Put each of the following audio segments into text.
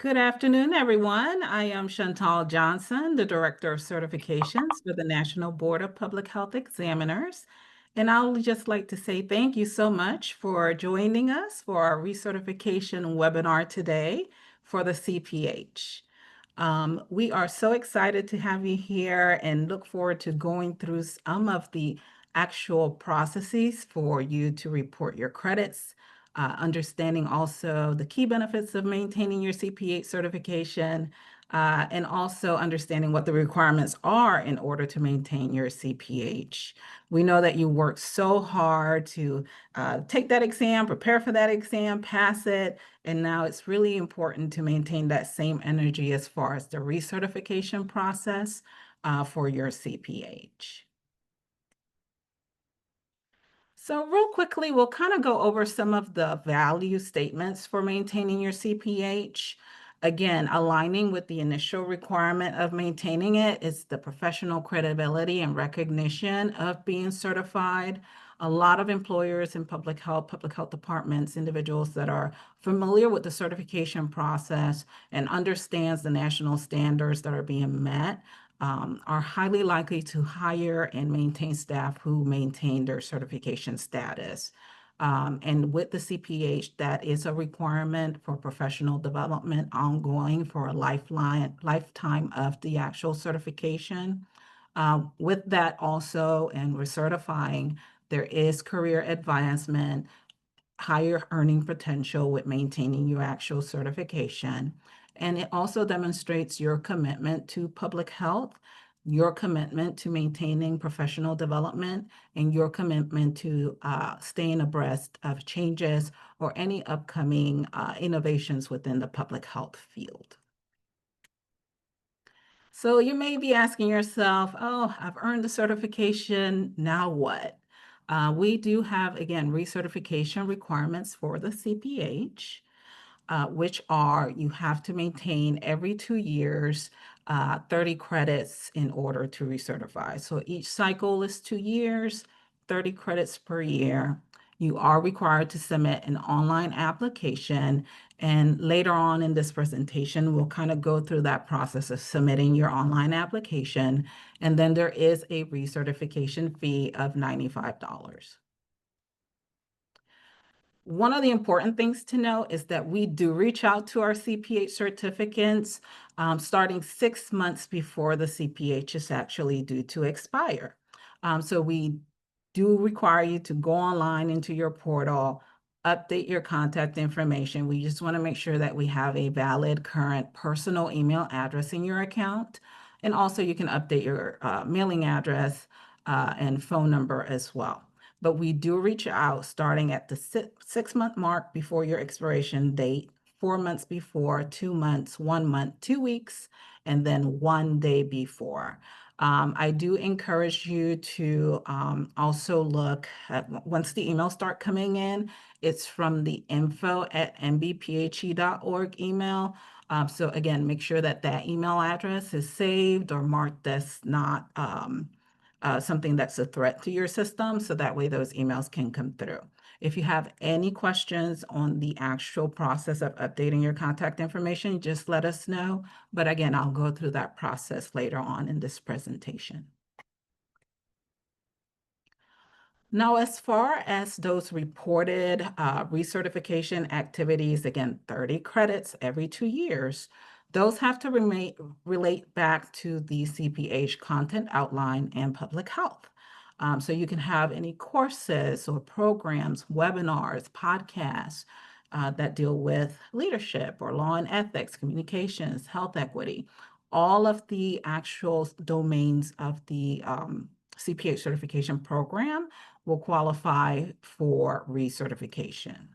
Good afternoon, everyone. I am Shantal Johnson, the Director of Certifications for the National Board of Public Health Examiners. And I would just like to say thank you so much for joining us for our recertification webinar today for the CPH. We are so excited to have you here and look forward to going through some of the actual processes for you to report your credits, understanding also the key benefits of maintaining your CPH certification, and also understanding what the requirements are in order to maintain your CPH. We know that you work so hard to take that exam, prepare for that exam, pass it, and now it's really important to maintain that same energy as far as the recertification process for your CPH. So real quickly, we'll kind of go over some of the value statements for maintaining your CPH. Again, aligning with the initial requirement of maintaining it is the professional credibility and recognition of being certified. A lot of employers in public health departments, individuals that are familiar with the certification process and understands the national standards that are being met, are highly likely to hire and maintain staff who maintain their certification status. And with the CPH, that is a requirement for professional development ongoing for a lifetime of the actual certification. With that also, and recertifying, there is career advancement, higher earning potential with maintaining your actual certification. And it also demonstrates your commitment to public health, your commitment to maintaining professional development, and your commitment to staying abreast of changes or any upcoming innovations within the public health field. So you may be asking yourself, oh, I've earned the certification, now what? We do have, again, recertification requirements for the CPH, which are you have to maintain every 2 years 30 credits in order to recertify. So each cycle is 2 years, 30 credits per year. You are required to submit an online application. And later on in this presentation, we'll kind of go through that process of submitting your online application. And then there is a recertification fee of $95. One of the important things to know is that we do reach out to our CPH certificants starting 6 months before the CPH is actually due to expire. So we do require you to go online into your portal, update your contact information. We just want to make sure that we have a valid current personal email address in your account. And also you can update your mailing address and phone number as well. But we do reach out starting at the 6-month mark before your expiration date, 4 months before, 2 months, 1 month, 2 weeks, and then 1 day before. I do encourage you to also look at, once the emails start coming in, it's from the info@nbphe.org email. So again, make sure that that email address is saved or marked as not something that's a threat to your system, so that way those emails can come through. If you have any questions on the actual process of updating your contact information, just let us know. But again, I'll go through that process later on in this presentation. Now, as far as those reported recertification activities, again, 30 credits every 2 years, those have to relate back to the CPH content outline and public health. So you can have any courses or programs, webinars, podcasts that deal with leadership or law and ethics, communications, health equity, all of the actual domains of the CPH certification program will qualify for recertification.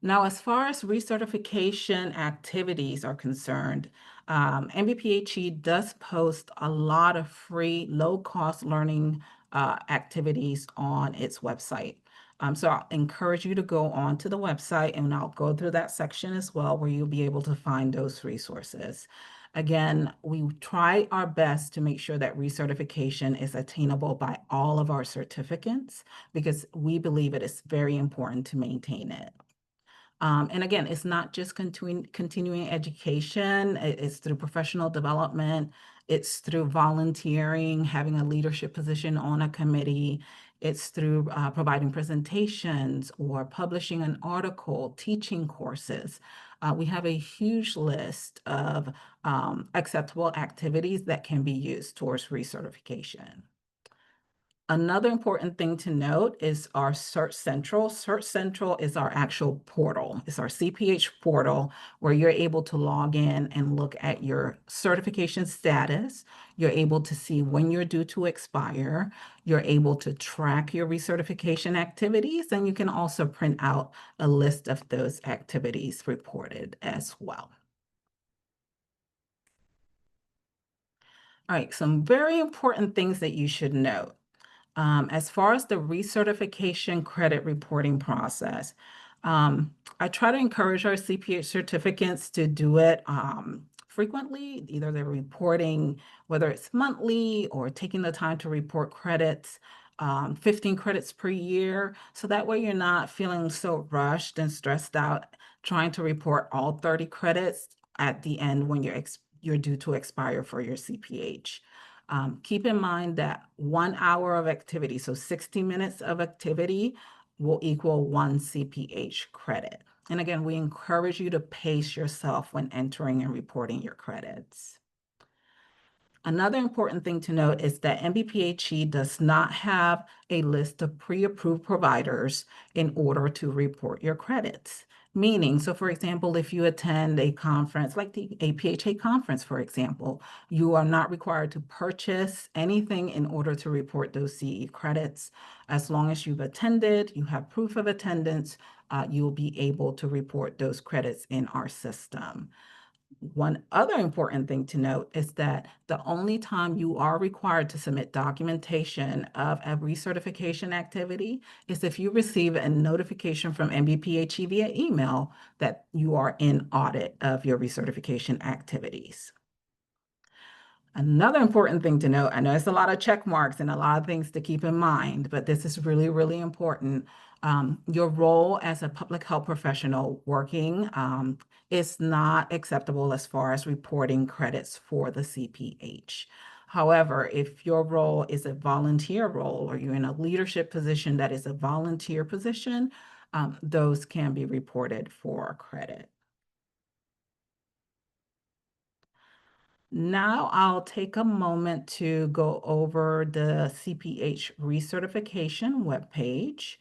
Now, as far as recertification activities are concerned, NBPHE does post a lot of free, low-cost learning activities on its website. So I'll encourage you to go on to the website, and I'll go through that section as well, where you'll be able to find those resources. Again, we try our best to make sure that recertification is attainable by all of our certificants, because we believe it is very important to maintain it. And again, it's not just continuing education, it's through professional development, it's through volunteering, having a leadership position on a committee, it's through providing presentations or publishing an article, teaching courses. We have a huge list of acceptable activities that can be used towards recertification. Another important thing to note is our CertCentral. CertCentral is our actual portal. It's our CPH portal where you're able to log in and look at your certification status. You're able to see when you're due to expire. You're able to track your recertification activities, and you can also print out a list of those activities reported as well. All right, some very important things that you should note. As far as the recertification credit reporting process, I try to encourage our CPH certificates to do it frequently. Either they're reporting, whether it's monthly or taking the time to report credits, 15 credits per year. So that way you're not feeling so rushed and stressed out trying to report all 30 credits at the end when you're due to expire for your CPH. Keep in mind that 1 hour of activity, so 60 minutes of activity, will equal 1 CPH credit. And again, we encourage you to pace yourself when entering and reporting your credits. Another important thing to note is that NBPHE does not have a list of pre-approved providers in order to report your credits. Meaning, so for example, if you attend a conference like the APHA conference, for example, you are not required to purchase anything in order to report those CE credits. As long as you've attended, you have proof of attendance, you'll be able to report those credits in our system. One other important thing to note is that the only time you are required to submit documentation of a recertification activity is if you receive a notification from NBPHE via email that you are in audit of your recertification activities. Another important thing to note, I know it's a lot of check marks and a lot of things to keep in mind, but this is really, really important. Your role as a public health professional working is not acceptable as far as reporting credits for the CPH. However, if your role is a volunteer role or you're in a leadership position that is a volunteer position, those can be reported for credit. Now I'll take a moment to go over the CPH recertification webpage.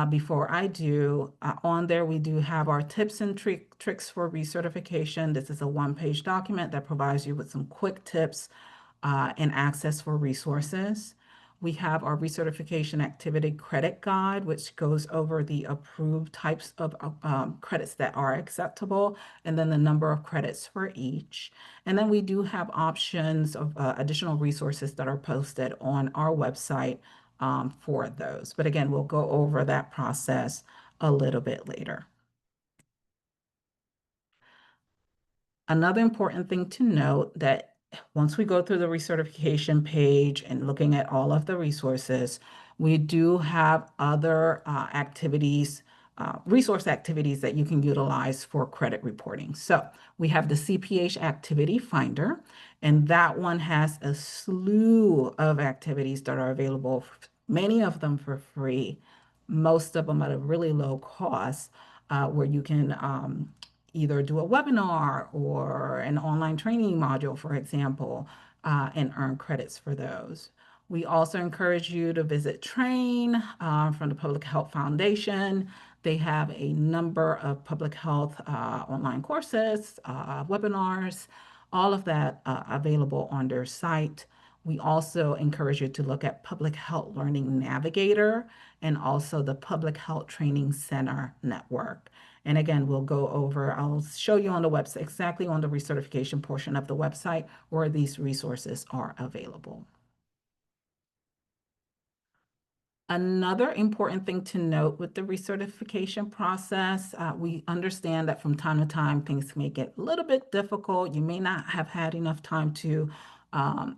Before I do, on there we do have our tips and tricks for recertification. This is a one-page document that provides you with some quick tips and access for resources. We have our recertification activity credit guide, which goes over the approved types of credits that are acceptable, and then the number of credits for each. And then we do have options of additional resources that are posted on our website for those. But again, we'll go over that process a little bit later. Another important thing to note that once we go through the recertification page and looking at all of the resources, we do have other activities, resource activities that you can utilize for credit reporting. So we have the CPH Activity Finder, and that one has a slew of activities that are available, many of them for free, most of them at a really low cost, where you can either do a webinar or an online training module, for example, and earn credits for those. We also encourage you to visit Train from the Public Health Foundation. They have a number of public health online courses, webinars, all of that available on their site. We also encourage you to look at Public Health Learning Navigator and also the Public Health Training Center Network. And again, we'll go over, I'll show you on the website, exactly on the recertification portion of the website where these resources are available. Another important thing to note with the recertification process, we understand that from time to time, things may get a little bit difficult. You may not have had enough time to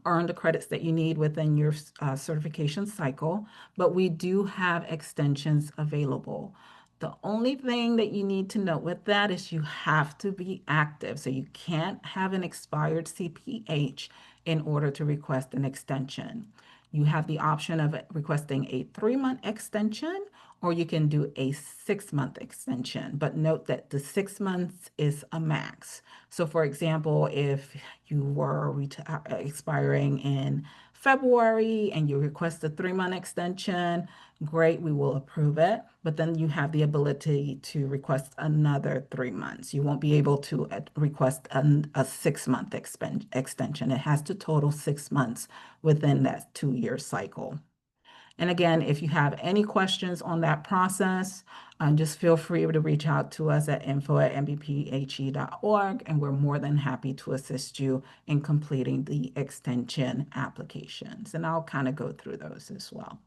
earn the credits that you need within your certification cycle, but we do have extensions available. The only thing that you need to note with that is you have to be active. So you can't have an expired CPH in order to request an extension. You have the option of requesting a 3-month extension, or you can do a 6-month extension. But note that the 6 months is a max. So for example, if you were expiring in February and you request a 3-month extension, great, we will approve it. But then you have the ability to request another 3 months. You won't be able to request a 6-month extension. It has to total 6 months within that 2-year cycle. And again, if you have any questions on that process, just feel free to reach out to us at info@nbphe.org, and we're more than happy to assist you in completing the extension applications. And I'll kind of go through those as well.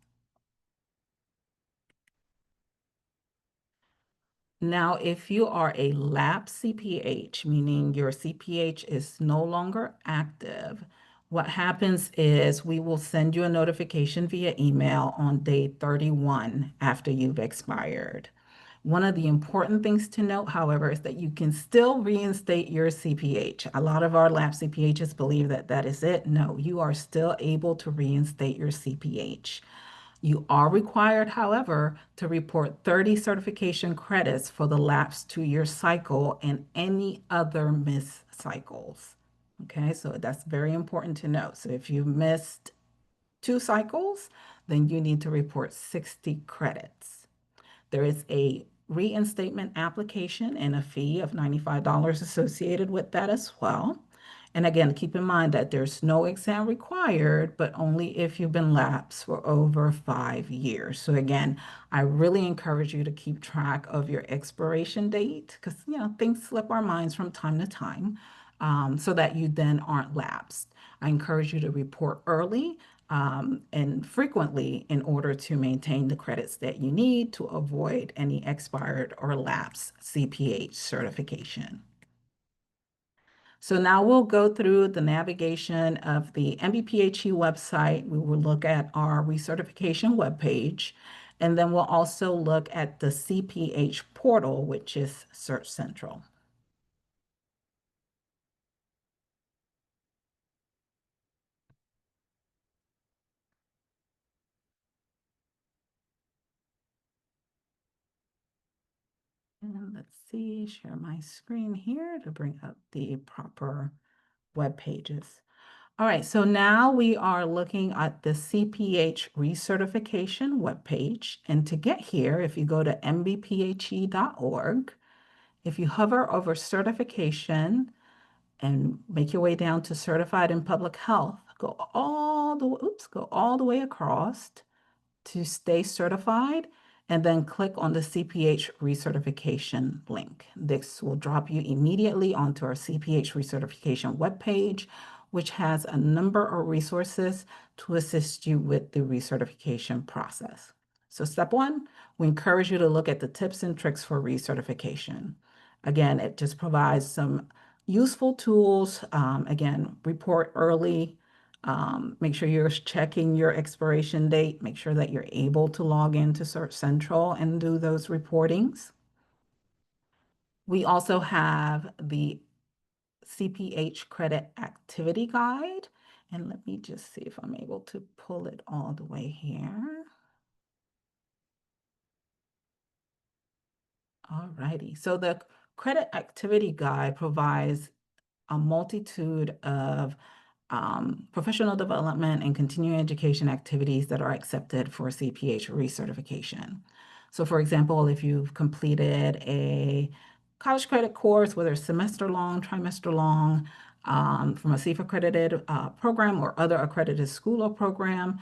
Now, if you are a lapsed CPH, meaning your CPH is no longer active, what happens is we will send you a notification via email on day 31 after you've expired. One of the important things to note, however, is that you can still reinstate your CPH. A lot of our lapsed CPHs believe that that is it. No, you are still able to reinstate your CPH. You are required, however, to report 30 certification credits for the lapsed 2-year cycle and any other missed cycles. Okay, so that's very important to note. So if you missed 2 cycles, then you need to report 60 credits. There is a reinstatement application and a fee of $95 associated with that as well. And again, keep in mind that there's no exam required, but only if you've been lapsed for over 5 years. So again, I really encourage you to keep track of your expiration date because, things slip our minds from time to time, so that you then aren't lapsed. I encourage you to report early and frequently in order to maintain the credits that you need to avoid any expired or lapsed CPH certification. So now we'll go through the navigation of the NBPHE website. We will look at our recertification webpage, and then we'll also look at the CPH portal, which is CertCentral. And let's see, share my screen here to bring up the proper web pages. All right, so now we are looking at the CPH recertification webpage. And to get here, if you go to nbphe.org, if you hover over certification and make your way down to certified in public health, go all the way across to stay certified, and then click on the CPH recertification link. This will drop you immediately onto our CPH recertification webpage, which has a number of resources to assist you with the recertification process. So step 1, we encourage you to look at the tips and tricks for recertification. Again, it just provides some useful tools. Again, report early, make sure you're checking your expiration date. Make sure that you're able to log into CertCentral and do those reportings. We also have the CPH credit activity guide. And let me just see if I'm able to pull it all the way here. All righty. So the credit activity guide provides a multitude of professional development and continuing education activities that are accepted for CPH recertification. So for example, if you've completed a college credit course, whether it's semester long, trimester long, from a CEF accredited program or other accredited school or program,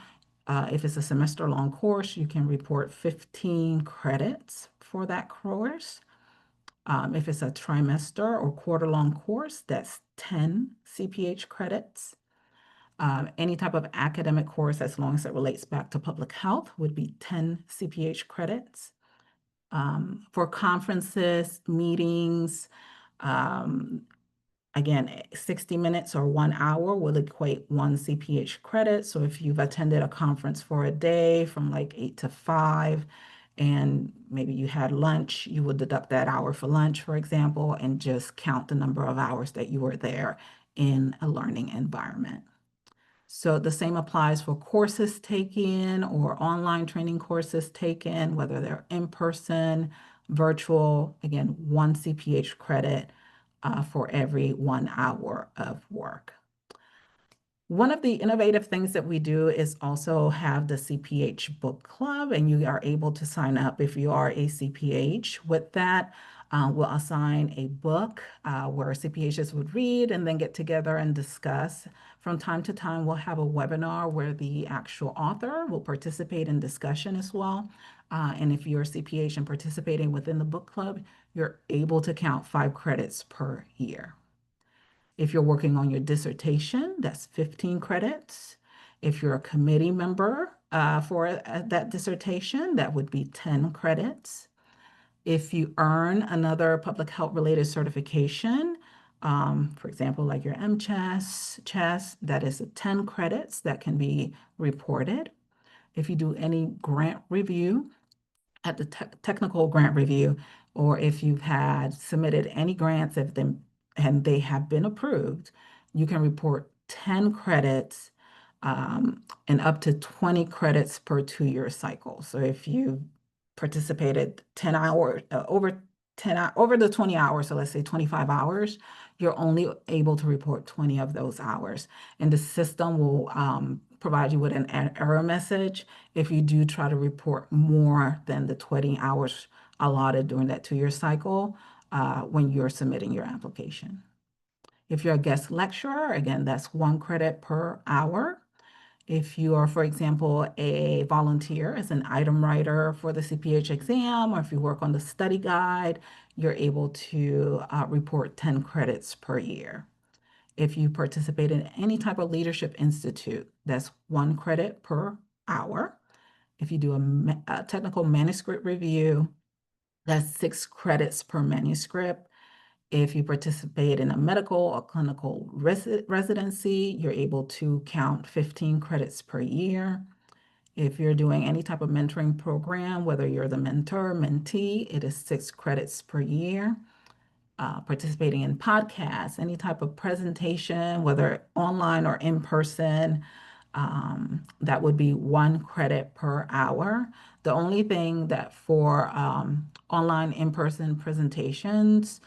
if it's a semester long course, you can report 15 credits for that course. If it's a trimester or quarter-long course, that's 10 CPH credits. Any type of academic course, as long as it relates back to public health, would be 10 CPH credits. For conferences, meetings, again, 60 minutes or 1 hour will equate 1 CPH credit. So if you've attended a conference for a day from like 8 to 5, and maybe you had lunch, you would deduct that hour for lunch, for example, and just count the number of hours that you were there in a learning environment. So the same applies for courses taken or online training courses taken, whether they're in person, virtual, again, 1 CPH credit for every 1 hour of work. One of the innovative things that we do is also have the CPH book club, and you are able to sign up if you are a CPH. With that, we'll assign a book where CPHs would read and then get together and discuss. From time to time, we'll have a webinar where the actual author will participate in discussion as well. And if you're a CPH and participating within the book club, you're able to count 5 credits per year. If you're working on your dissertation, that's 15 credits. If you're a committee member for that dissertation, that would be 10 credits. If you earn another public health related certification, for example, like your MCHES, CHES, that is 10 credits that can be reported. If you do any grant review, at the technical grant review, or if you've had submitted any grants and they have been approved, you can report 10 credits and up to 20 credits per 2-year cycle. So if you participated 10 hours over 10 over the 20 hours, so let's say 25 hours, you're only able to report 20 of those hours. And the system will provide you with an error message if you do try to report more than the 20 hours allotted during that 2-year cycle when you're submitting your application. If you're a guest lecturer, again, that's 1 credit per hour. If you are, for example, a volunteer as an item writer for the CPH exam, or if you work on the study guide, you're able to report 10 credits per year. If you participate in any type of leadership institute, that's 1 credit per hour. If you do a technical manuscript review, that's 6 credits per manuscript. If you participate in a medical or clinical residency, you're able to count 15 credits per year. If you're doing any type of mentoring program, whether you're the mentor, mentee, it is 6 credits per year. Participating in podcasts, any type of presentation, whether online or in person, that would be 1 credit per hour. The only thing that for online in-person presentations,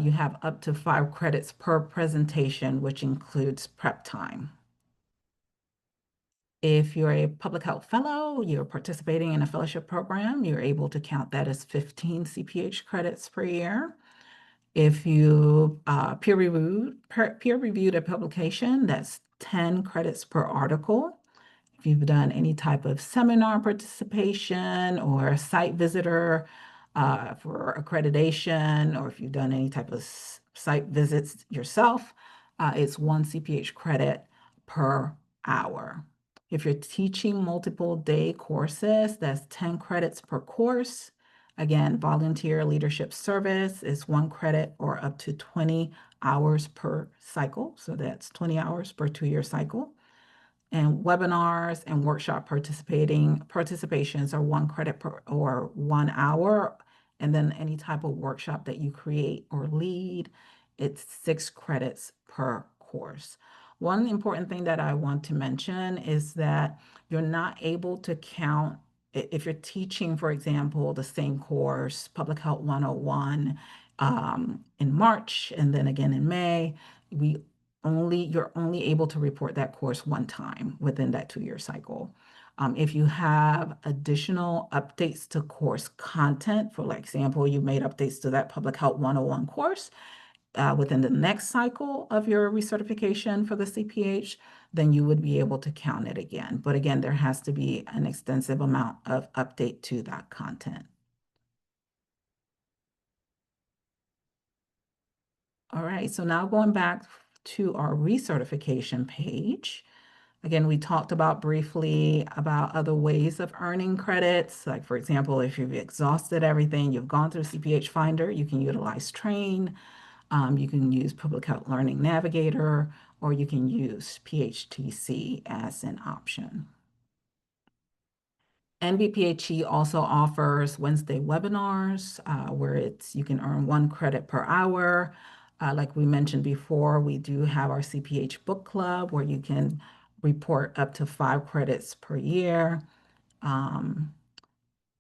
you have up to 5 credits per presentation, which includes prep time. If you're a public health fellow, you're participating in a fellowship program, you're able to count that as 15 CPH credits per year. If you peer reviewed a publication, that's 10 credits per article. If you've done any type of seminar participation or a site visitor for accreditation, or if you've done any type of site visits yourself, it's 1 CPH credit per hour. If you're teaching multiple day courses, that's 10 credits per course. Again, volunteer leadership service is 1 credit or up to 20 hours per cycle. So that's 20 hours per 2-year cycle. And webinars and workshop participations are 1 credit per or 1 hour. And then any type of workshop that you create or lead, it's 6 credits per course. One important thing that I want to mention is that you're not able to count if you're teaching, for example, the same course, Public Health 101, in March and then again in May, you're only able to report that course 1 time within that 2-year cycle. If you have additional updates to course content, for example, you made updates to that Public Health 101 course within the next cycle of your recertification for the CPH, then you would be able to count it again. But again, there has to be an extensive amount of update to that content. All right, so now going back to our recertification page. Again, we talked about briefly about other ways of earning credits. Like for example, if you've exhausted everything, you've gone through CPH Finder, you can utilize Train, you can use Public Health Learning Navigator, or you can use PHTC as an option. NBPHE also offers Wednesday webinars where you can earn 1 credit per hour. Like we mentioned before, we do have our CPH book club where you can report up to 5 credits per year. Our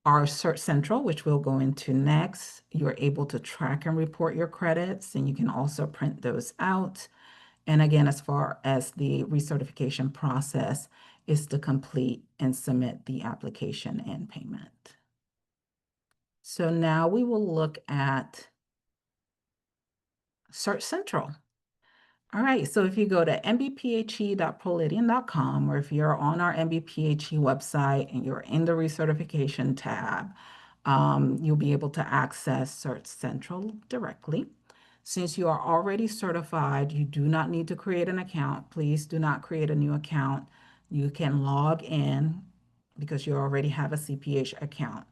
CertCentral, which we'll go into next, you're able to track and report your credits, and you can also print those out. And again, as far as the recertification process is to complete and submit the application and payment. So now we will look at CertCentral. All right, so if you go to nbphe.prolidian.com, or if you're on our NBPHE website and you're in the recertification tab, you'll be able to access CertCentral directly. Since you are already certified, you do not need to create an account. Please do not create a new account. You can log in because you already have a CPH account.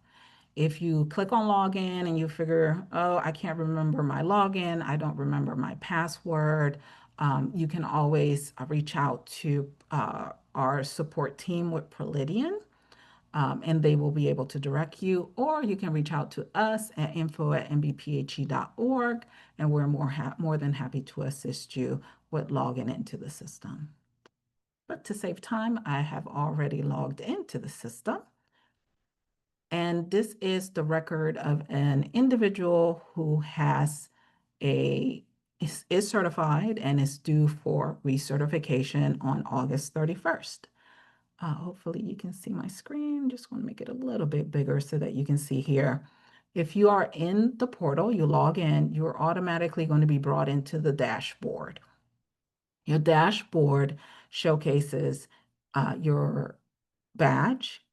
If you click on login and you figure, oh, I can't remember my login, I don't remember my password, you can always reach out to our support team with Prolidian, and they will be able to direct you, or you can reach out to us at info@nbphe.org, and we're more than happy to assist you with logging into the system. But to save time, I have already logged into the system. And this is the record of an individual who is certified and is due for recertification on August 31st. Hopefully you can see my screen. Just want to make it a little bit bigger so that you can see here. If you are in the portal, you log in, you're automatically going to be brought into the dashboard. Your dashboard showcases your badge,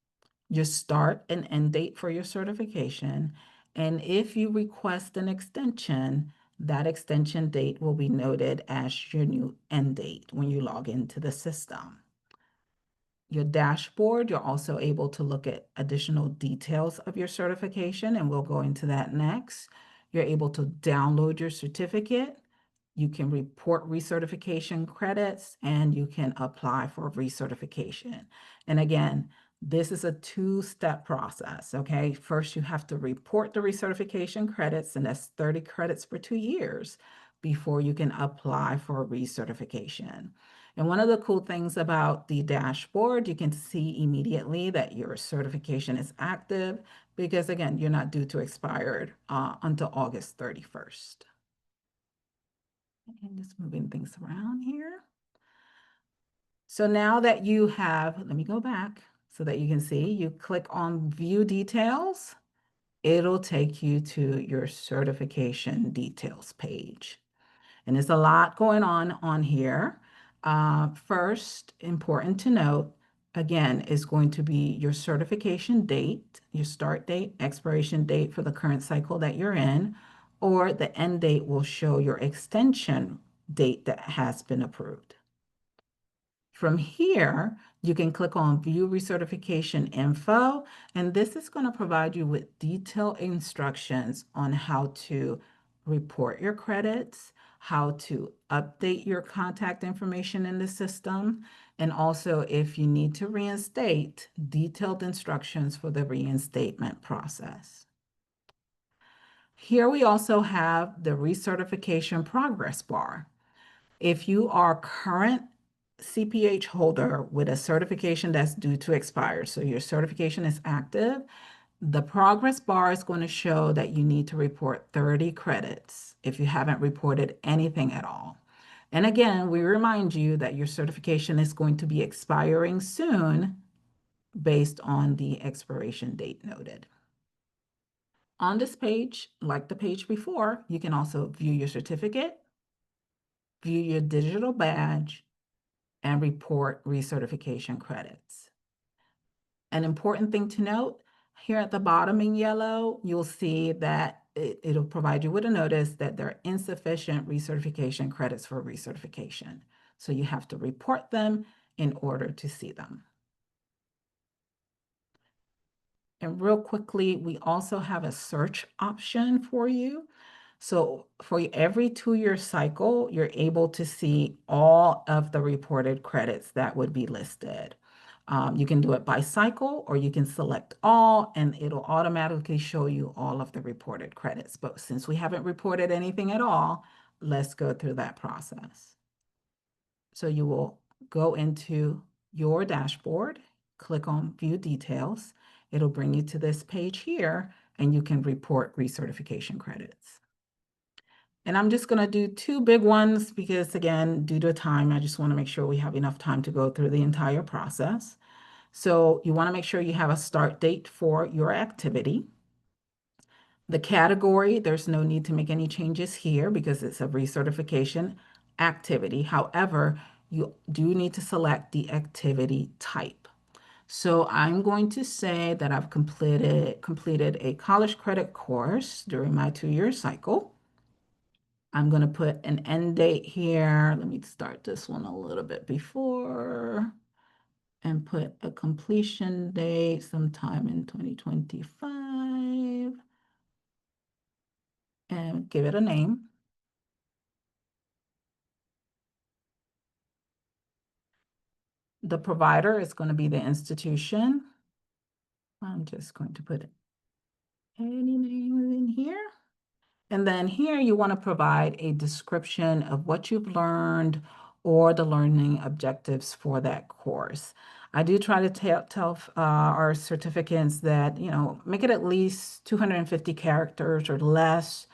your start and end date for your certification. And if you request an extension, that extension date will be noted as your new end date when you log into the system. Your dashboard, you're also able to look at additional details of your certification, and we'll go into that next. You're able to download your certificate. You can report recertification credits, and you can apply for recertification. And again, this is a two-step process, okay? First, you have to report the recertification credits, and that's 30 credits for 2 years before you can apply for recertification. And one of the cool things about the dashboard, you can see immediately that your certification is active because, again, you're not due to expire until August 31st. And just moving things around here. So now that you have, let me go back so that you can see, you click on View Details, it'll take you to your certification details page. And there's a lot going on here. First, important to note, again, is going to be your certification date, your start date, expiration date for the current cycle that you're in, or the end date will show your extension date that has been approved. From here, you can click on View Recertification Info, and this is going to provide you with detailed instructions on how to report your credits, how to update your contact information in the system, and also if you need to reinstate, detailed instructions for the reinstatement process. Here we also have the recertification progress bar. If you are current CPH holder with a certification that's due to expire, so your certification is active, the progress bar is going to show that you need to report 30 credits if you haven't reported anything at all. And again, we remind you that your certification is going to be expiring soon based on the expiration date noted. On this page, like the page before, you can also view your certificate, view your digital badge, and report recertification credits. An important thing to note, here at the bottom in yellow, you'll see that it'll provide you with a notice that there are insufficient recertification credits for recertification. So you have to report them in order to see them. And real quickly, we also have a search option for you. So for every 2-year cycle, you're able to see all of the reported credits that would be listed. You can do it by cycle, or you can select all, and it'll automatically show you all of the reported credits. But since we haven't reported anything at all, let's go through that process. So you will go into your dashboard, click on View Details. It'll bring you to this page here, and you can report recertification credits. And I'm just going to do two big ones because, again, due to time, I just want to make sure we have enough time to go through the entire process. So you want to make sure you have a start date for your activity. The category, there's no need to make any changes here because it's a recertification activity. However, you do need to select the activity type. So I'm going to say that I've completed a college credit course during my 2-year cycle. I'm going to put an end date here. Let me start this one a little bit before and put a completion date sometime in 2025 and give it a name. The provider is going to be the institution. I'm just going to put any name in here. And then here you want to provide a description of what you've learned or the learning objectives for that course. I do try to tell our certificates that, make it at least 250 characters or less,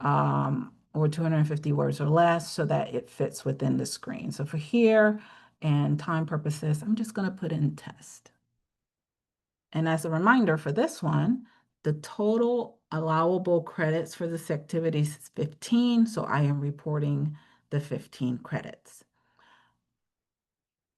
or 250 words or less so that it fits within the screen. So for here and time purposes, I'm just going to put in test. And as a reminder for this one, the total allowable credits for this activity is 15, so I am reporting the 15 credits.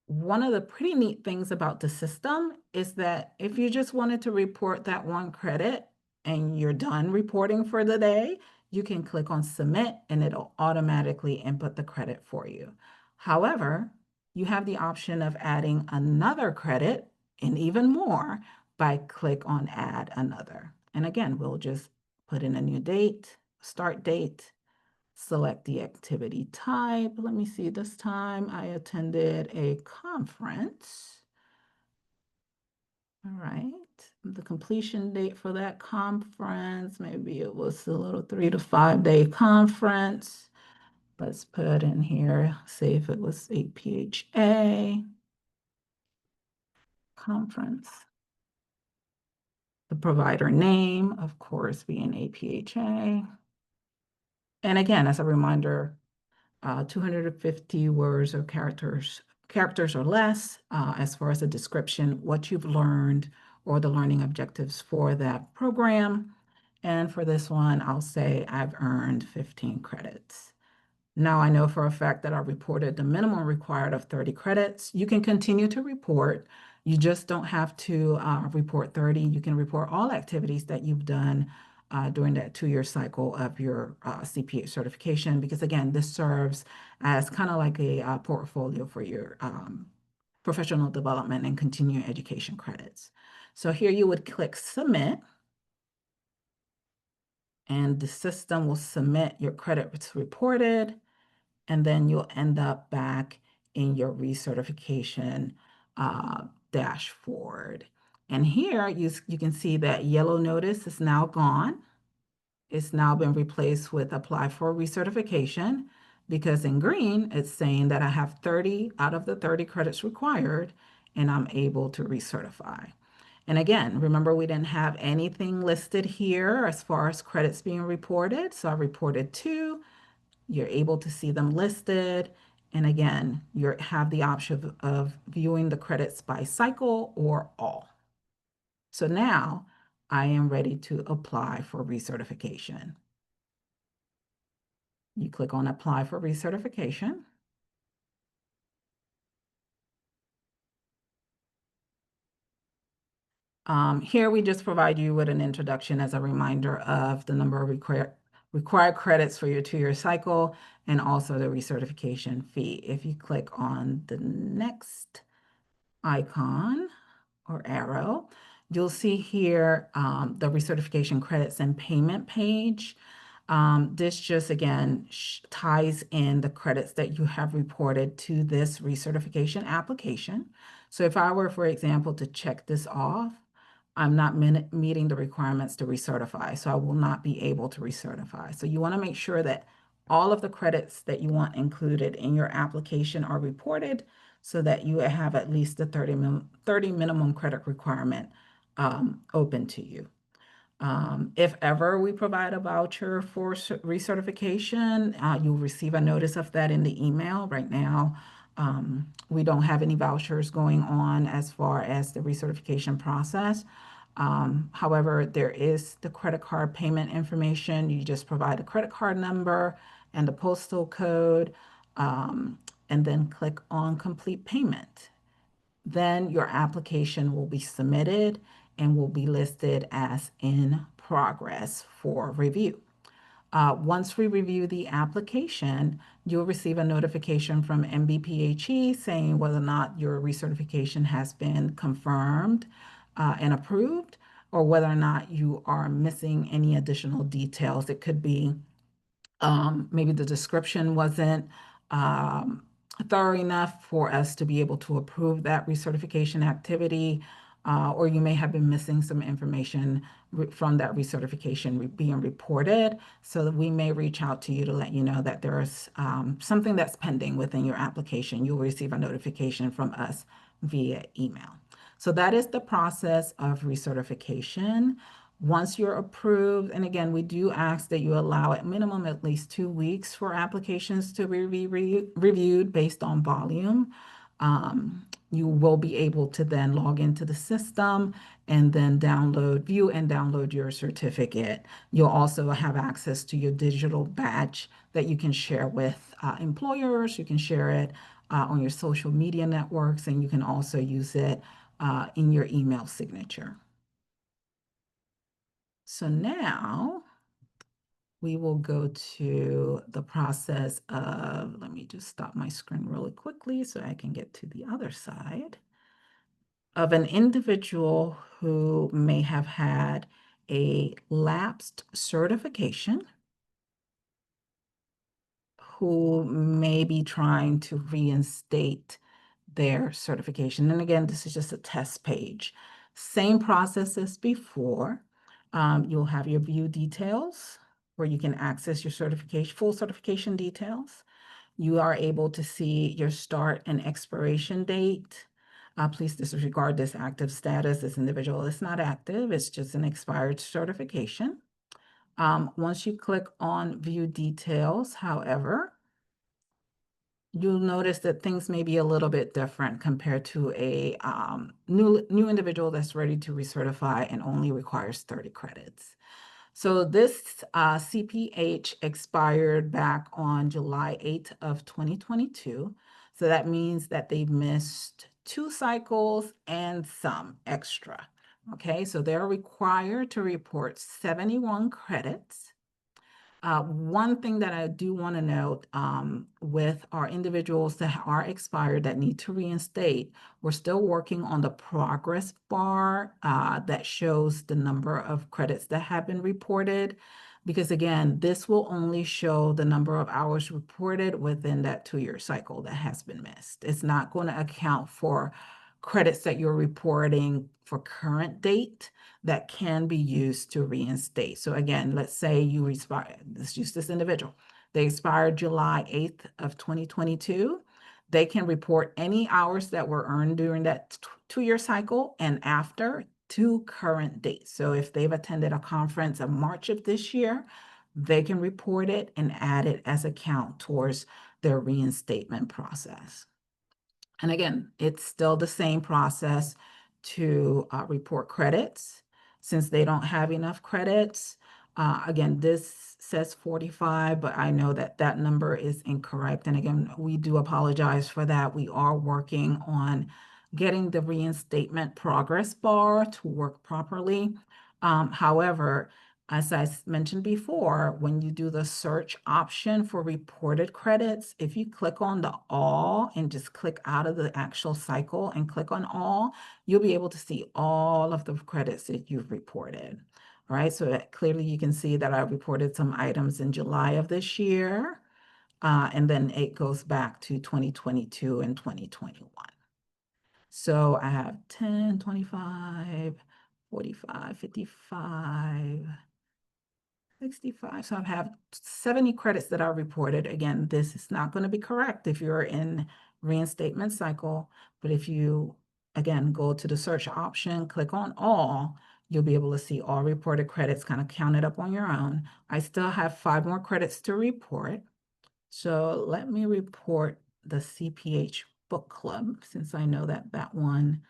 One of the pretty neat things about the system is that if you just wanted to report that one credit and you're done reporting for the day, you can click on Submit and it'll automatically input the credit for you. However, you have the option of adding another credit and even more by click on Add Another. And again, we'll just put in a new date, start date, select the activity type. Let me see, this time I attended a conference. All right, the completion date for that conference, maybe it was a little 3 to 5 day conference. Let's put in here, see if it was APHA conference. The provider name, of course, being APHA. And again, as a reminder, 250 words or characters or less, as far as a description, what you've learned or the learning objectives for that program. And for this one, I'll say I've earned 15 credits. Now I know for a fact that I reported the minimum required of 30 credits. You can continue to report. You just don't have to report 30. You can report all activities that you've done during that 2-year cycle of your CPA certification, because again, this serves as kind of like a portfolio for your professional development and continuing education credits. So here you would click Submit, and the system will submit your credits reported, and then you'll end up back in your recertification dashboard. And here you can see that yellow notice is now gone. It's now been replaced with apply for recertification, because in green, it's saying that I have 30 out of the 30 credits required and I'm able to recertify. And again, remember we didn't have anything listed here as far as credits being reported. So I reported 2. You're able to see them listed. And again, you have the option of viewing the credits by cycle or all. So now I am ready to apply for recertification. You click on Apply for Recertification. Here we just provide you with an introduction as a reminder of the number of required credits for your 2-year cycle and also the recertification fee. If you click on the next icon or arrow, you'll see here the recertification credits and payment page. This just, again, ties in the credits that you have reported to this recertification application. So if I were, for example, to check this off, I'm not meeting the requirements to recertify, so I will not be able to recertify. So you want to make sure that all of the credits that you want included in your application are reported so that you have at least the 30 minimum credit requirement open to you. If ever we provide a voucher for recertification, you'll receive a notice of that in the email. Right now, we don't have any vouchers going on as far as the recertification process. However, there is the credit card payment information. You just provide the credit card number and the postal code, and then click on complete payment. Then your application will be submitted and will be listed as in progress for review. Once we review the application, you'll receive a notification from NBPHE saying whether or not your recertification has been confirmed and approved, or whether or not you are missing any additional details. It could be maybe the description wasn't thorough enough for us to be able to approve that recertification activity, or you may have been missing some information from that recertification being reported. So that we may reach out to you to let you know that there's something that's pending within your application. You'll receive a notification from us via email. So that is the process of recertification. Once you're approved, and again, we do ask that you allow at minimum at least 2 weeks for applications to be reviewed based on volume. You will be able to then log into the system and then view and download your certificate. You'll also have access to your digital badge that you can share with employers. You can share it on your social media networks, and you can also use it in your email signature. So now we will go to the process of, let me just stop my screen really quickly so I can get to the other side, of an individual who may have had a lapsed certification, who may be trying to reinstate their certification. And again, this is just a test page. Same process as before. You'll have your view details where you can access your certification, full certification details. You are able to see your start and expiration date. Please disregard this active status. This individual is not active. It's just an expired certification. Once you click on view details, however, you'll notice that things may be a little bit different compared to a new individual that's ready to recertify and only requires 30 credits. So this CPH expired back on July 8th of 2022. So that means that they've missed 2 cycles and some extra. Okay, so they're required to report 71 credits. One thing that I do want to note with our individuals that are expired that need to reinstate, we're still working on the progress bar that shows the number of credits that have been reported. Because again, this will only show the number of hours reported within that 2-year cycle that has been missed. It's not going to account for credits that you're reporting for current date that can be used to reinstate. So again, let's say you expire, let's use this individual. They expired July 8th of 2022. They can report any hours that were earned during that 2-year cycle and after to current date. So if they've attended a conference in March of this year, they can report it and add it as a count towards their reinstatement process. And again, it's still the same process to report credits. Since they don't have enough credits, again, this says 45, but I know that that number is incorrect. And again, we do apologize for that. We are working on getting the reinstatement progress bar to work properly. However, as I mentioned before, when you do the search option for reported credits, if you click on the all and just click out of the actual cycle and click on all, you'll be able to see all of the credits that you've reported. All right, so clearly you can see that I reported some items in July of this year, and then it goes back to 2022 and 2021. So I have 10, 25, 45, 55, 65. So I have 70 credits that are reported. Again, this is not going to be correct if you're in reinstatement cycle, but if you, again, go to the search option, click on all, you'll be able to see all reported credits kind of counted up on your own. I still have 5 more credits to report. So let me report the CPH book club, since I know that that one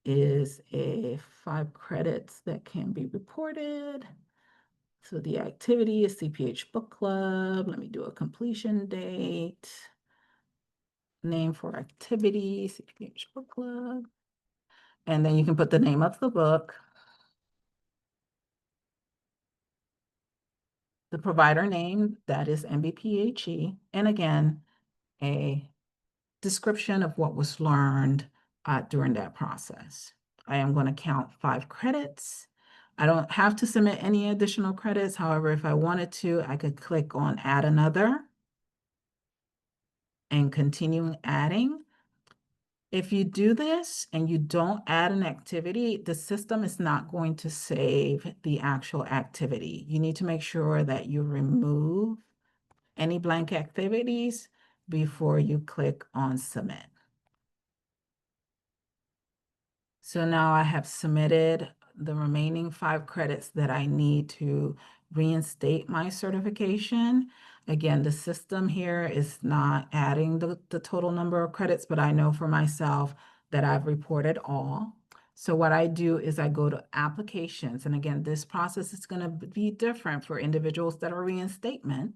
is a 5 credits that can be reported. So the activity is CPH book club. Let me do a completion date. Name for activity, CPH book club. And then you can put the name of the book, the provider name, that is NBPHE, and again, a description of what was learned during that process. I am going to count 5 credits. I don't have to submit any additional credits. However, if I wanted to, I could click on add another and continue adding. If you do this and you don't add an activity, the system is not going to save the actual activity. You need to make sure that you remove any blank activities before you click on submit. So now I have submitted the remaining 5 credits that I need to reinstate my certification. Again, the system here is not adding the total number of credits, but I know for myself that I've reported all. So what I do is I go to applications. And again, this process is going to be different for individuals that are reinstating.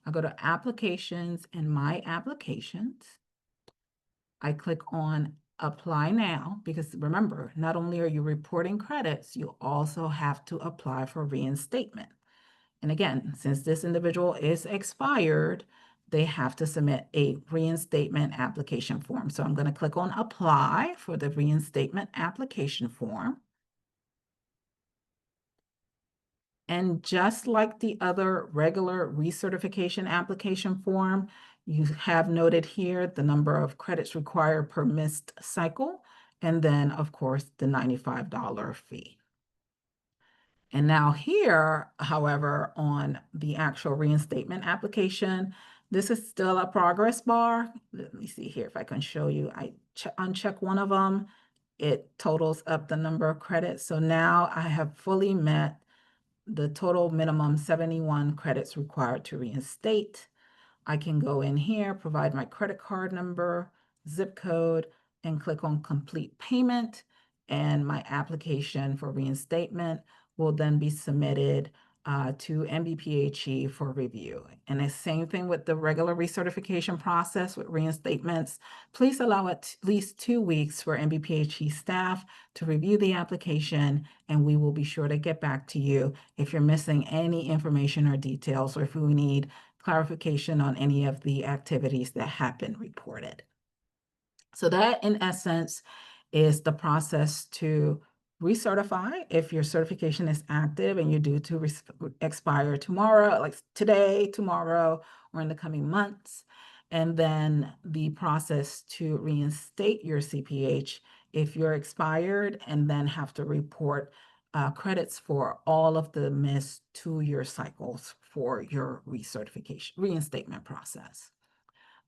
I go to applications and my applications. I click on apply now, because remember, not only are you reporting credits, you also have to apply for reinstatement. And again, since this individual is expired, they have to submit a reinstatement application form. So I'm going to click on apply for the reinstatement application form. And just like the other regular recertification application form, you have noted here the number of credits required per missed cycle, and then, of course, the $95 fee. And now here, however, on the actual reinstatement application, this is still a progress bar. Let me see here if I can show you. I uncheck one of them. It totals up the number of credits. So now I have fully met the total minimum 71 credits required to reinstate. I can go in here, provide my credit card number, zip code, and click on complete payment. And my application for reinstatement will then be submitted to NBPHE for review. And the same thing with the regular recertification process with reinstatements. Please allow at least 2 weeks for NBPHE staff to review the application, and we will be sure to get back to you if you're missing any information or details, or if we need clarification on any of the activities that have been reported. So that, in essence, is the process to recertify if your certification is active and you're due to expire tomorrow, like today, tomorrow, or in the coming months. And then the process to reinstate your CPH if you're expired, and then have to report credits for all of the missed 2-year cycles for your reinstatement process.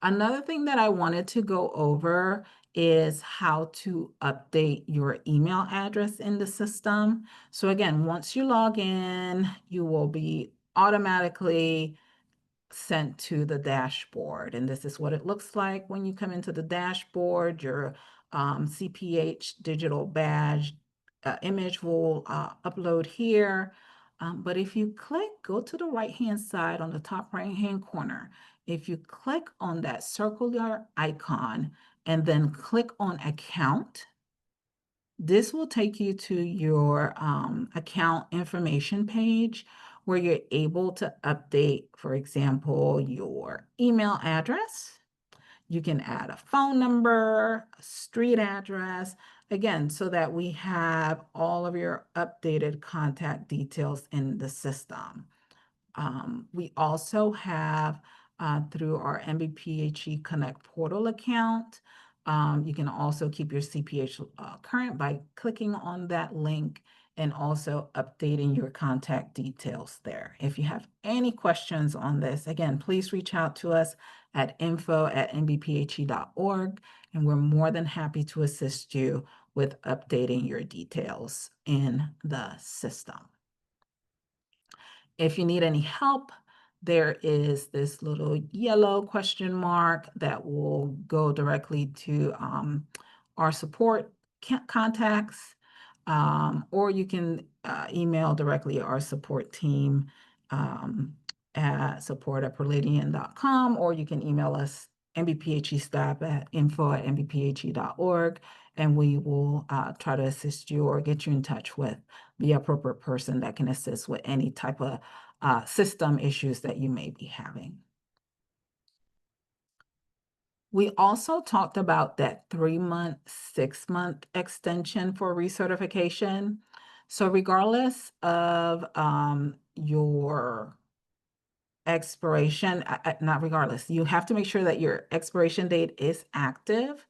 Another thing that I wanted to go over is how to update your email address in the system. So again, once you log in, you will be automatically sent to the dashboard. And this is what it looks like when you come into the dashboard. Your CPH digital badge image will upload here. But if you go to the right-hand side on the top right-hand corner, if you click on that circular icon and then click on account, this will take you to your account information page where you're able to update, for example, your email address. You can add a phone number, a street address, again, so that we have all of your updated contact details in the system. We also have, through our NBPHE Connect portal account, You can also keep your CPH current by clicking on that link and also updating your contact details there. If you have any questions on this, again, please reach out to us at info@nbphe.org, and we're more than happy to assist you with updating your details in the system. If you need any help, there is this little yellow question mark that will go directly to our support contacts, or you can email directly our support team at support@perlidian.com, or you can email us NBPHE staff at info@nbphe.org, and we will try to assist you or get you in touch with the appropriate person that can assist with any type of system issues that you may be having. We also talked about that 3-month, 6-month extension for recertification. So regardless of your expiration, not regardless, you have to make sure that your expiration date is active.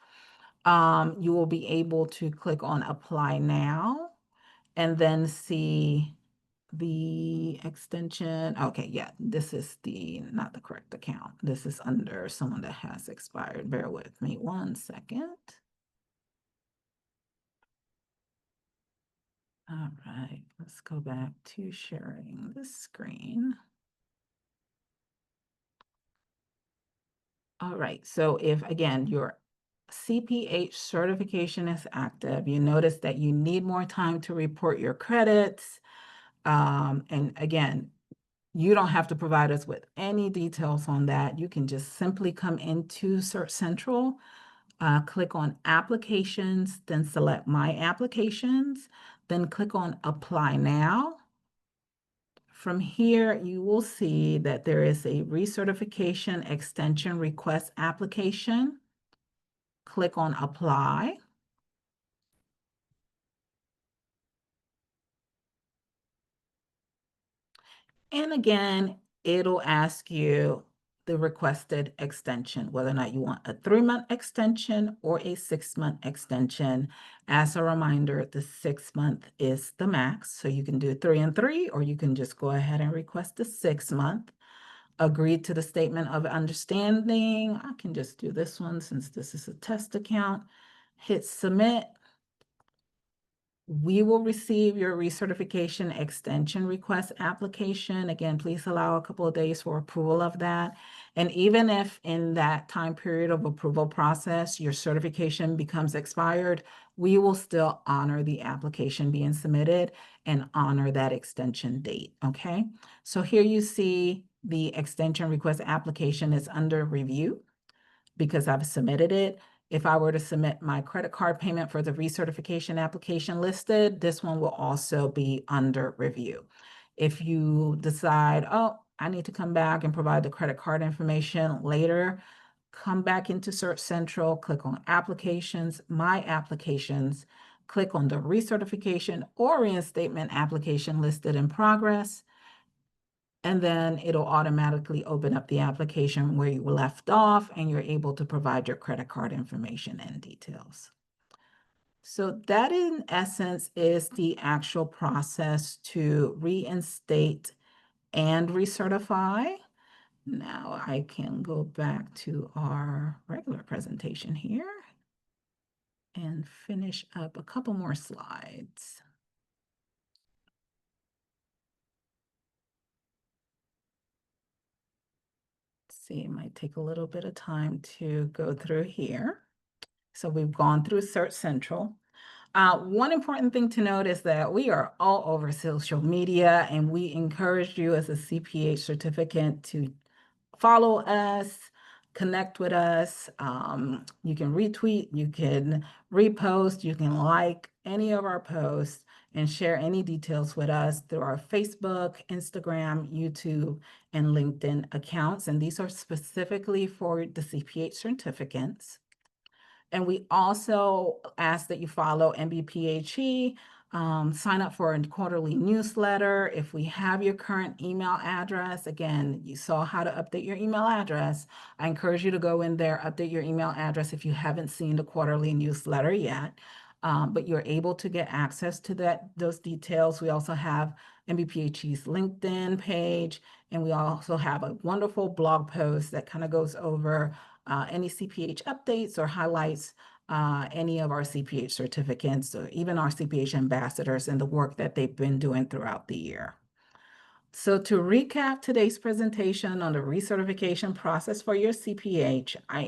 You will be able to click on Apply Now and then see the extension. Okay, yeah, this is not the correct account. This is under someone that has expired. Bear with me 1 second. All right, let's go back to sharing the screen. All right, so if, again, your CPH certification is active, you notice that you need more time to report your credits. And again, you don't have to provide us with any details on that. You can just simply come into CertCentral, click on Applications, then select My Applications, then click on Apply Now. From here, you will see that there is a recertification extension request application. Click on Apply. And again, it'll ask you the requested extension, whether or not you want a 3-month extension or a 6-month extension. As a reminder, the 6-month is the max, so you can do 3 and 3, or you can just go ahead and request the 6-month. Agree to the statement of understanding. I can just do this one since this is a test account. Hit submit. We will receive your recertification extension request application. Again, please allow a couple of days for approval of that. And even if in that time period of approval process, your certification becomes expired, we will still honor the application being submitted and honor that extension date, okay? So here you see the extension request application is under review because I've submitted it. If I were to submit my credit card payment for the recertification application listed, this one will also be under review. If you decide, oh, I need to come back and provide the credit card information later, come back into CertCentral, click on Applications, My Applications, click on the recertification or reinstatement application listed in progress, and then it'll automatically open up the application where you were left off, and you're able to provide your credit card information and details. So that in essence is the actual process to reinstate and recertify. Now I can go back to our regular presentation here and finish up a couple more slides. See, it might take a little bit of time to go through here. So we've gone through CertCentral. One important thing to note is that we are all over social media, and we encourage you as a CPH certificate to follow us, connect with us. You can retweet, you can repost, you can like any of our posts and share any details with us through our Facebook, Instagram, YouTube, and LinkedIn accounts. And these are specifically for the CPH certificates. And we also ask that you follow NBPHE Sign up for a quarterly newsletter. If we have your current email address, again, you saw how to update your email address. I encourage you to go in there, update your email address if you haven't seen the quarterly newsletter yet. But you're able to get access to those details. We also have NBPHE's LinkedIn page, and we also have a wonderful blog post that kind of goes over any CPH updates or highlights any of our CPH certificates, or even our CPH ambassadors and the work that they've been doing throughout the year. So to recap today's presentation on the recertification process for your CPH, I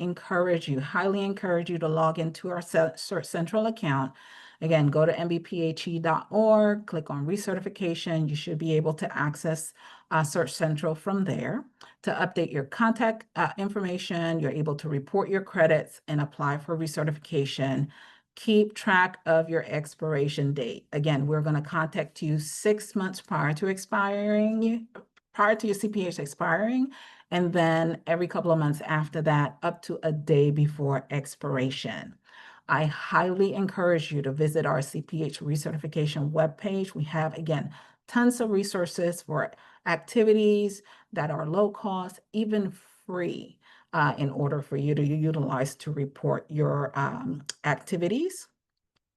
highly encourage you to log into our CertCentral account. Again, go to nbphe.org, click on recertification. You should be able to access CertCentral from there. To update your contact information, you're able to report your credits and apply for recertification. Keep track of your expiration date. Again, we're going to contact you 6 months prior to your CPH expiring, and then every couple of months after that, up to a day before expiration. I highly encourage you to visit our CPH recertification webpage. We have, again, tons of resources for activities that are low cost, even free, in order for you to utilize to report your activities.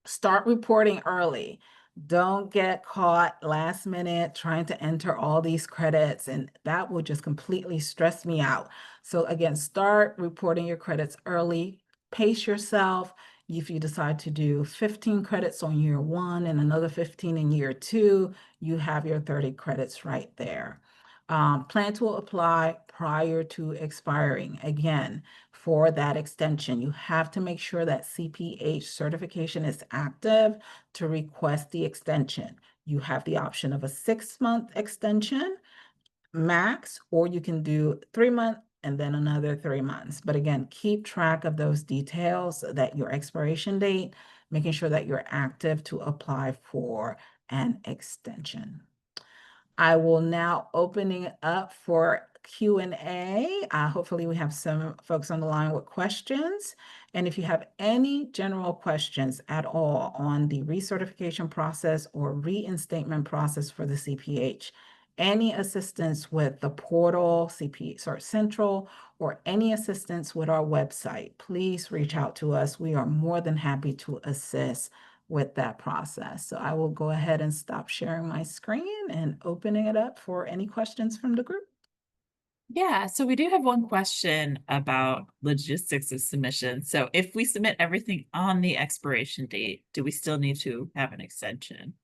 Start reporting early. Don't get caught last minute trying to enter all these credits, and that will just completely stress me out. So again, start reporting your credits early. Pace yourself. If you decide to do 15 credits on year 1 and another 15 in year 2, you have your 30 credits right there. Plan to apply prior to expiring. Again, for that extension, you have to make sure that CPH certification is active to request the extension. You have the option of a 6-month extension max, or you can do 3 months and then another 3 months. But again, keep track of those details, that your expiration date, making sure that you're active to apply for an extension. I will now opening it up for Q&A. Hopefully we have some folks on the line with questions. And if you have any general questions at all on the recertification process or reinstatement process for the CPH, any assistance with the portal, CPH CertCentral, or any assistance with our website, please reach out to us. We are more than happy to assist with that process. So I will go ahead and stop sharing my screen and opening it up for any questions from the group. Yeah, so we do have one question about logistics of submission. So if we submit everything on the expiration date, do we still need to have an extension?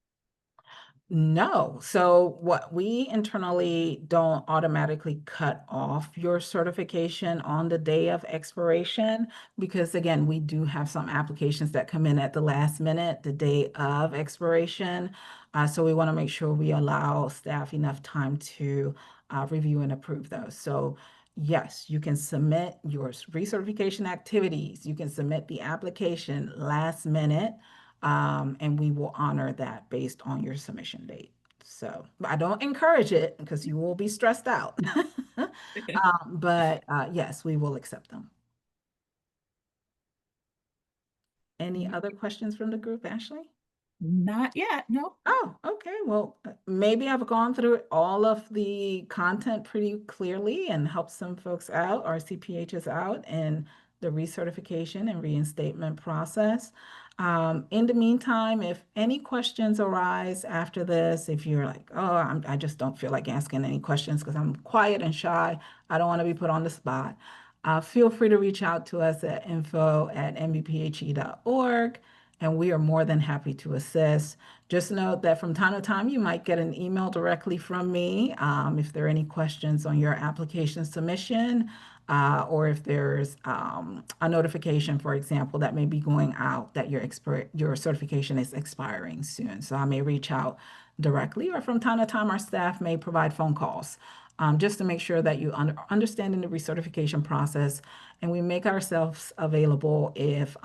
No. So what we internally don't automatically cut off your certification on the day of expiration, because again, we do have some applications that come in at the last minute, the day of expiration. So we want to make sure we allow staff enough time to review and approve those. So yes, you can submit your recertification activities. You can submit the application last minute. And we will honor that based on your submission date. So I don't encourage it because you will be stressed out. But yes, we will accept them. Any other questions from the group, Ashley? Not yet, no. Oh, okay. Well, maybe I've gone through all of the content pretty clearly and helped some folks out, our CPHs out, in the recertification and reinstatement process. In the meantime, if any questions arise after this, if you're like, oh, I just don't feel like asking any questions because I'm quiet and shy, I don't want to be put on the spot, feel free to reach out to us at info@nbphe.org, and we are more than happy to assist. Just note that from time to time, you might get an email directly from me if there are any questions on your application submission, or if there's a notification, for example, that may be going out that your certification is expiring soon. So I may reach out directly, or from time to time, our staff may provide phone calls just to make sure that you understand the recertification process, and we make ourselves available if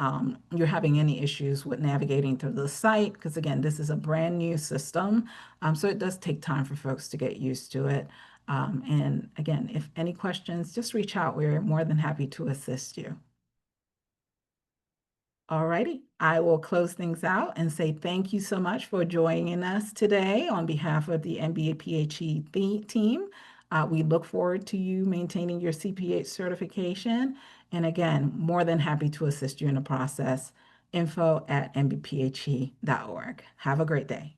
you're having any issues with navigating through the site, because again, this is a brand new system, so it does take time for folks to get used to it. And again, if any questions, just reach out. We're more than happy to assist you. Alrighty, I will close things out and say thank you so much for joining us today on behalf of the NBPHE team. We look forward to you maintaining your CPH certification. And again, more than happy to assist you in the process. Info@nbphe.org. Have a great day.